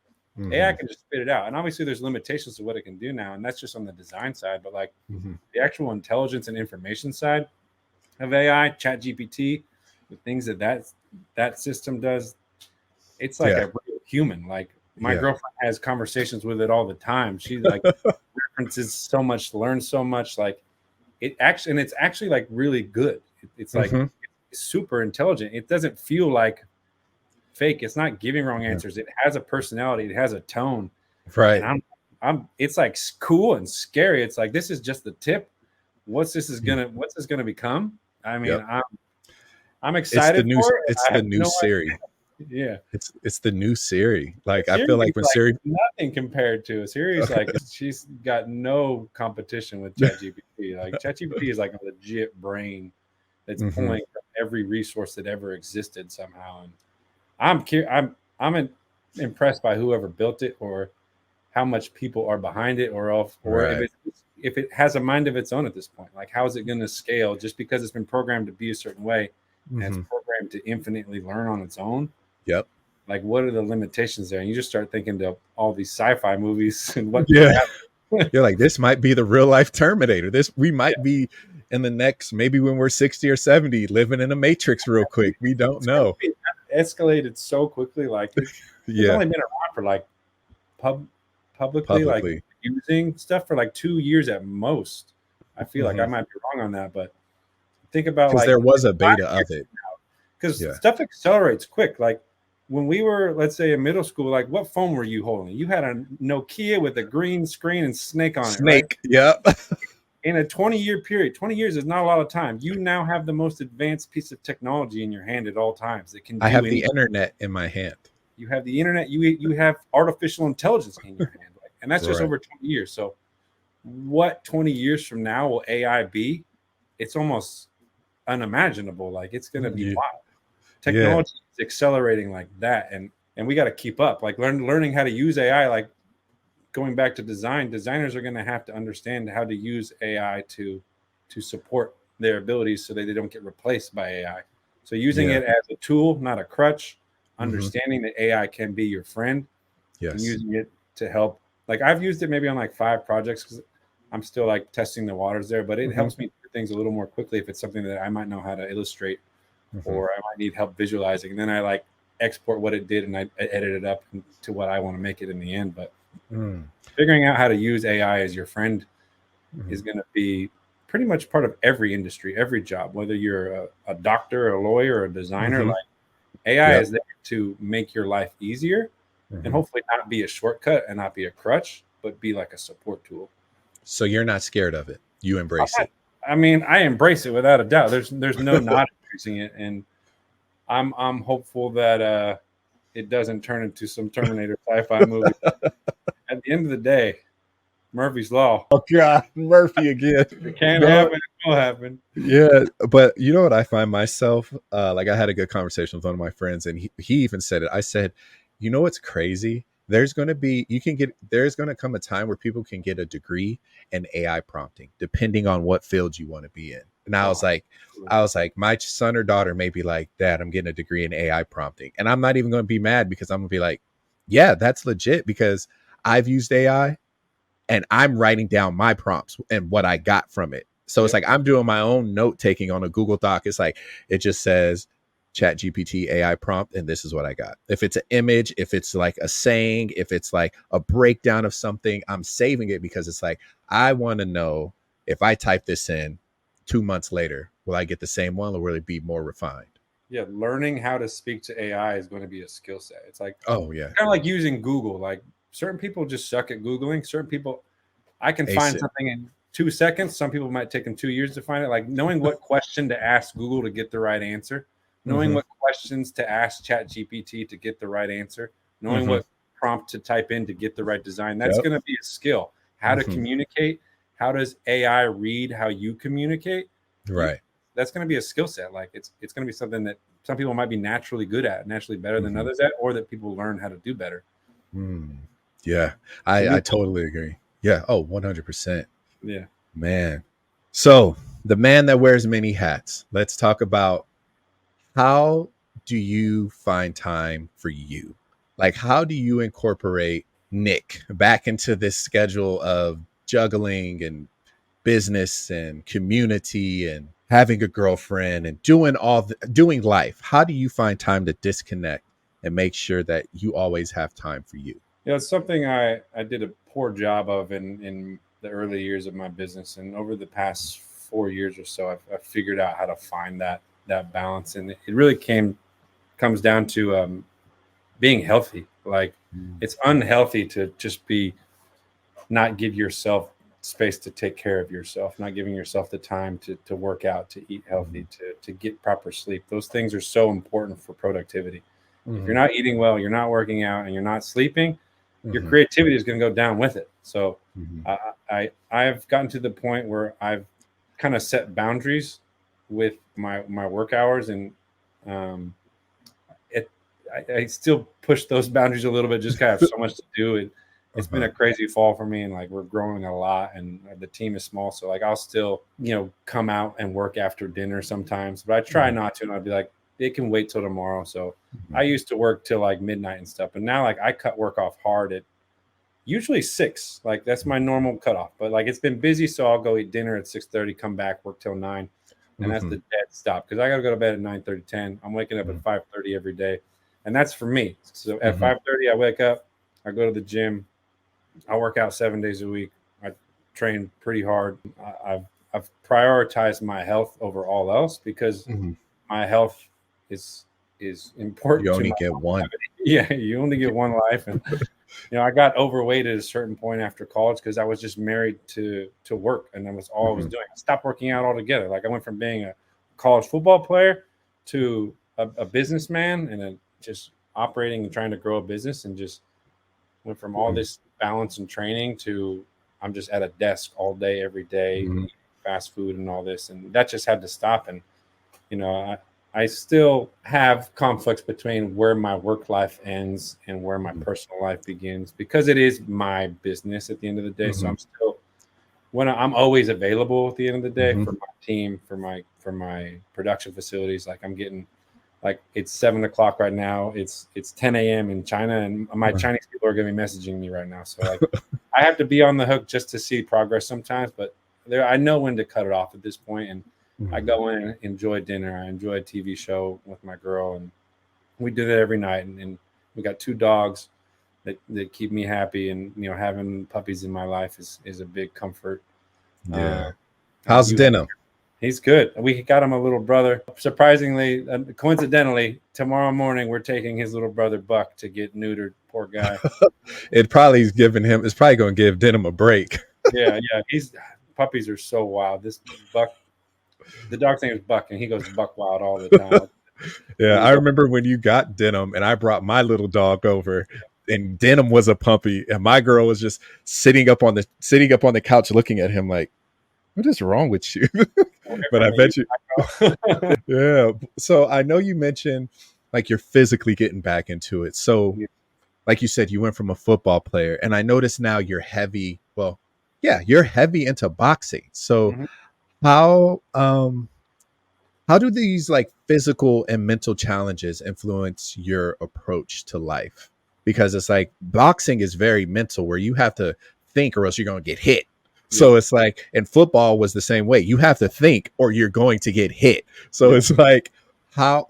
AI can just spit it out, and obviously there's limitations to what it can do now, and that's just on the design side. But like the actual intelligence and information side of AI, ChatGPT, the things that system does, it's like a real human. Like my girlfriend has conversations with it all the time. She like references so much, learns so much. Like it's actually like really good. It's like it's super intelligent. It doesn't feel like fake. It's not giving wrong answers. It has a personality. It has a tone. Right. And it's like cool and scary. It's like this is just the tip. What's this gonna become? I mean, I'm excited for it. It's the new Siri. Yeah, it's the new Siri. Like Siri I feel like when Siri, nothing compared to it. Siri's like she's got no competition with ChatGPT. Like ChatGPT is like a legit brain that's pulling from every resource that ever existed somehow. And I'm impressed by whoever built it, or how much people are behind it, or if it has a mind of its own at this point. Like how is it going to scale just because it's been programmed to be a certain way and it's programmed to infinitely learn on its own? Yep. Like what are the limitations there? And you just start thinking to all these sci-fi movies and what you're like, this might be the real life Terminator. We might be in the next, maybe when we're 60 or 70, living in a matrix real quick. We don't know. It escalated so quickly. Like it's only been around for like publicly like using stuff for like 2 years at most. I feel like I might be wrong on that, but think about like there was a beta of it. Because stuff accelerates quick. Like when we were, let's say, in middle school, like what phone were you holding? You had a Nokia with a green screen and Snake on it. Snake, right? Yep. In a 20-year period, 20 years is not a lot of time. You now have the most advanced piece of technology in your hand at all times. It can. I have the internet in my hand. You have the internet. You have artificial intelligence in your hand, and that's just over 20 years. So, what 20 years from now will AI be? It's almost unimaginable. Like it's going to be wild. Technology is accelerating like that, and we got to keep up. Like learning how to use AI. Like going back to design, designers are going to have to understand how to use AI to support their abilities so that they don't get replaced by AI. So using it as a tool, not a crutch. Understanding that AI can be your friend, and using it to help. Like I've used it maybe on like 5 projects because I'm still like testing the waters there, but it helps me do things a little more quickly if it's something that I might know how to illustrate or I might need help visualizing. And then I like export what it did and I edit it up to what I want to make it in the end. But figuring out how to use AI as your friend is going to be pretty much part of every industry, every job, whether you're a doctor, a lawyer, or a designer. Like AI is there to make your life easier and hopefully not be a shortcut and not be a crutch, but be like a support tool. So you're not scared of it. You embrace it. I mean, I embrace it without a doubt. There's no not embracing it. And I'm hopeful that it doesn't turn into some Terminator sci-fi movie. At the end of the day, Murphy's Law. Oh God, Murphy again. It can't happen. It will happen. Yeah, but you know what I find myself? Like I had a good conversation with one of my friends, and he even said it. I said, you know what's crazy? There's going to come a time where people can get a degree in AI prompting, depending on what field you want to be in. And I was like, my son or daughter may be like, Dad, I'm getting a degree in AI prompting. And I'm not even going to be mad because I'm going to be like, yeah, that's legit because I've used AI and I'm writing down my prompts and what I got from it. So it's like I'm doing my own note taking on a Google Doc. It's like it just says ChatGPT AI prompt, and this is what I got. If it's an image, if it's like a saying, if it's like a breakdown of something, I'm saving it because it's like I want to know if I type this in 2 months later, will I get the same one or will it be more refined? Yeah, learning how to speak to AI is going to be a skill set. It's like kind of like using Google. Like certain people just suck at Googling. Certain people, I can Ace find it. something in 2 seconds. Some people might take them 2 years to find it. Like knowing what question to ask Google to get the right answer, knowing Mm-hmm. what questions to ask ChatGPT to get the right answer, knowing Mm-hmm. what prompt to type in to get the right design. That's Yep. going to be a skill. How to Mm-hmm. communicate. How does AI read how you communicate? Right. That's going to be a skill set. Like it's going to be something that some people might be naturally good at, naturally better than Mm-hmm. others at, or that people learn how to do better. Mm. Yeah, To me, I totally agree. Yeah. Oh, 100%. yeah. Man. So the man that wears many hats. Let's talk about how do you find time for you? Like, how do you incorporate Nick back into this schedule of juggling and business and community and having a girlfriend and doing life? How do you find time to disconnect and make sure that you always have time for you? Yeah, it's something I did a poor job of in the early years of my business, and over the past 4 years or so, I've figured out how to find that balance, and it really comes down to being healthy. Like Mm. it's unhealthy to just be not give yourself space to take care of yourself, not giving yourself the time to work out, to eat healthy, to get proper sleep. Those things are so important for productivity. If you're Mm-hmm. not eating well, you're not working out, and you're not sleeping, your Mm-hmm. creativity is going to go down with it. So Mm-hmm. I've gotten to the point where I've kind of set boundaries with my work hours, and um, it I still push those boundaries a little bit. Just kind of have so much to do. It's been Uh-huh. a crazy fall for me, and like we're growing a lot, and the team is small. So like I'll still come out and work after dinner sometimes, but I try Mhm. not to. And I'd be like, it can wait till tomorrow. So I Mhm. used to work till like midnight and stuff, but now like I cut work off hard at usually 6. Like that's my normal cutoff. But like it's been busy, so I'll go eat dinner at 6:30, come back, work till 9, and that's the Mhm. dead stop because I got to go to bed at 9:30, 10. I'm waking up at Mhm. 5:30 every day, and that's for me. So at Mhm. 5:30, I wake up, I go to the gym, I work out 7 days a week. I train pretty hard. I've prioritized my health over all else because Mhm. my health is You important to only my get one. longevity. Yeah, you only get one life, and I got overweight at a certain point after college because I was just married to work, and that was all I was Mhm. doing. I stopped working out altogether. Like I went from being a college football player to a businessman, and then just operating and trying to grow a business, and just went from all Mhm. this balance and training to I'm just at a desk all day, every day, Mhm. eating fast food and all this, and that just had to stop. And you know, I still have conflicts between where my work life ends and where my Mhm. personal life begins because it is my business at the end of the day. So Mhm. I'm still I'm always available at the end of the day Mhm. for my team, for my production facilities. Like I'm getting like it's 7 o'clock right now. It's 10 a.m. in China, and my Chinese people are going to be messaging me right now. So like I have to be on the hook just to see progress sometimes, but there I know when to cut it off at this point, and I Mhm. go in and enjoy dinner. I enjoy a TV show with my girl, and we do that every night. And we got 2 dogs that keep me happy, and having puppies in my life is a big comfort. Uh, Yeah. and How's you have denim? He's good. We got him a little brother. Surprisingly, coincidentally, tomorrow morning we're taking his little brother Buck to get neutered. Poor guy. It's probably going to give denim a break. Yeah, yeah. Puppies are so wild. This Buck, the dog's name is Buck, and he goes Buck wild all the time. Yeah, He's I remember when you got denim and I brought my little dog over and denim was a puppy and my girl was just sitting up on the couch looking at him like, what is wrong with you? away But from I me. bet you yeah. So I know you mentioned like you're physically getting back into it. So like you said, you went from a football player, and I notice now you're heavy. Well, yeah, you're heavy into boxing. So Mhm. how do these like physical and mental challenges influence your approach to life? Because it's like boxing is very mental, where you have to think, or else you're going to get hit. Yep. So it's like, and football was the same way. You have to think, or you're going to get hit. So Yep. it's like, how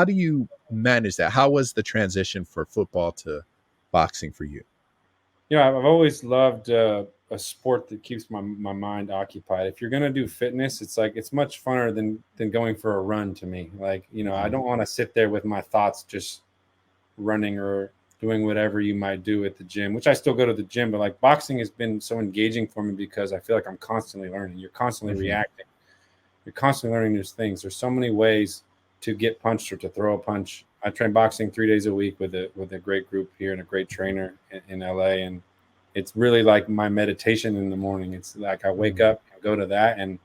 do you manage that? How was the transition for football to boxing for you? Yeah, I've always loved a sport that keeps my mind occupied. If you're gonna do fitness, it's like it's much funner than going for a run to me. Like I Mhm. don't want to sit there with my thoughts just running or doing whatever you might do at the gym, which I still go to the gym, but like boxing has been so engaging for me because I feel like I'm constantly learning. You're constantly reacting. You're constantly learning new things. There's so many ways to get punched or to throw a punch. I train boxing 3 days a week with a great group here and a great trainer in LA. And it's really like my meditation in the morning. It's like I wake up and go to that, and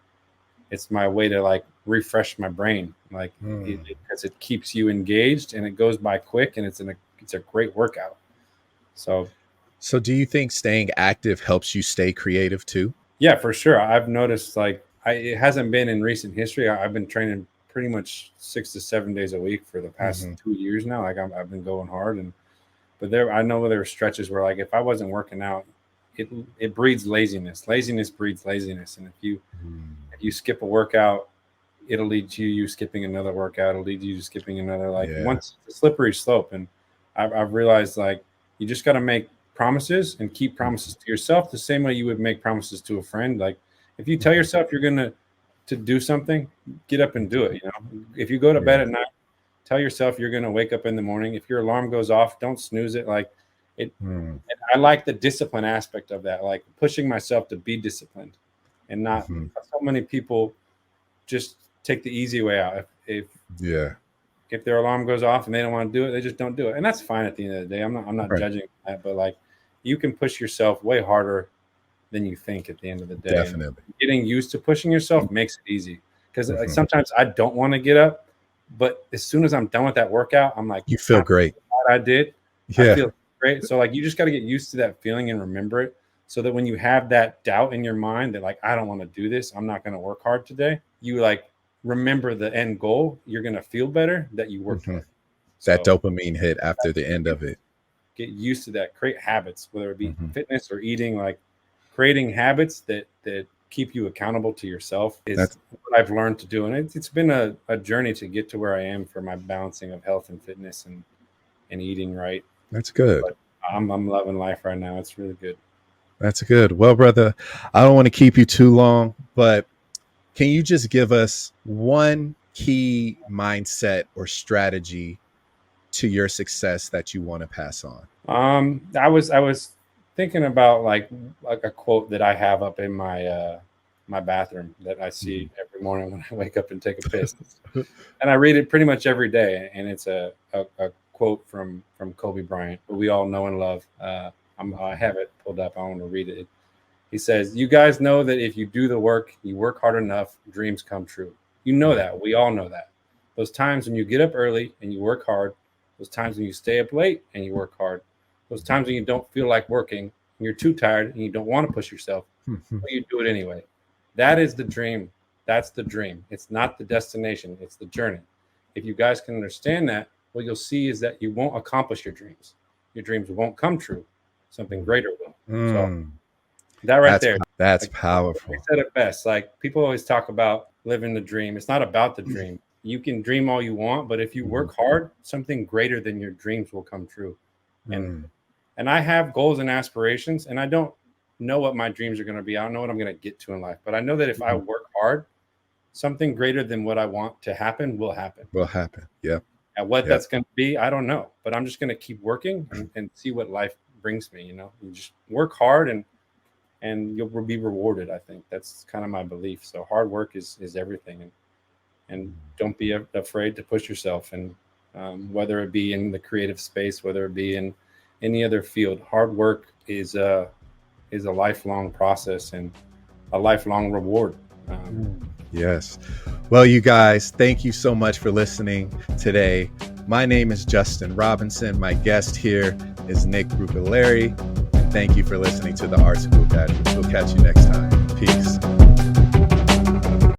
it's my way to like refresh my brain, like because it keeps you engaged and it goes by quick, and it's a great workout. So do you think staying active helps you stay creative too? Yeah, for sure. I've noticed like it hasn't been in recent history. I've been training pretty much 6 to 7 days a week for the past 2 years now. Like I've been going hard, but I know there were stretches where like if I wasn't working out, it breeds laziness. Laziness breeds laziness, and if you skip a workout, it'll lead to you skipping another workout. It'll lead you to skipping another. Like once it's a slippery slope, and I've realized like you just got to make promises and keep promises to yourself the same way you would make promises to a friend. Like if you tell yourself you're going to do something, get up and do it. You know, if you go to bed at night, tell yourself you're going to wake up in the morning. If your alarm goes off, don't snooze it. Like it. And I like the discipline aspect of that, like pushing myself to be disciplined and not so many people just take the easy way out. If their alarm goes off and they don't want to do it, they just don't do it. And that's fine at the end of the day. I'm not judging that, but like you can push yourself way harder than you think at the end of the day. Definitely. And getting used to pushing yourself makes it easy. Because like sometimes I don't want to get up, but as soon as I'm done with that workout, I'm like, you feel great. I did. Yeah. I feel great. So like you just got to get used to that feeling and remember it, so that when you have that doubt in your mind that like, I don't want to do this, I'm not going to work hard today, you like remember the end goal. You're going to feel better that you worked hard. That dopamine hit after the end of it. Get used to that. Create habits, whether it be fitness or eating, like creating habits that keep you accountable to yourself is what I've learned to do. And it's been a journey to get to where I am for my balancing of health and fitness and eating right. That's good. But I'm loving life right now. It's really good. That's good. Well, brother, I don't want to keep you too long, but can you just give us one key mindset or strategy to your success that you want to pass on? I was thinking about like a quote that I have up in my my bathroom that I see every morning when I wake up and take a piss, and I read it pretty much every day. And it's a quote from Kobe Bryant, who we all know and love. I have it pulled up. I want to read it. He says, "You guys know that if you do the work, you work hard enough, dreams come true." You know that. We all know that. Those times when you get up early and you work hard, those times when you stay up late and you work hard, those times when you don't feel like working and you're too tired and you don't want to push yourself, but you do it anyway. That is the dream. That's the dream. It's not the destination. It's the journey. If you guys can understand that, what you'll see is that you won't accomplish your dreams. Your dreams won't come true. Something greater will. So that there. That's like, powerful. I said it best. Like people always talk about living the dream. It's not about the dream. You can dream all you want, but if you work hard, something greater than your dreams will come true. And I have goals and aspirations, and I don't know what my dreams are going to be. I don't know what I'm going to get to in life, but I know that if I work hard, something greater than what I want to happen will happen. Yeah. And what that's going to be, I don't know, but I'm just going to keep working and see what life brings me. You know, you just work hard and you'll be rewarded. I think that's kind of my belief. So hard work is everything, and don't be afraid to push yourself. And whether it be in the creative space, whether it be in any other field, hard work is a lifelong process and a lifelong reward. Yes. Well, you guys, thank you so much for listening today. My name is Justin Robinson. My guest here is Nick Brucculeri. And thank you for listening to the Art School Graduates. We'll catch you next time. Peace.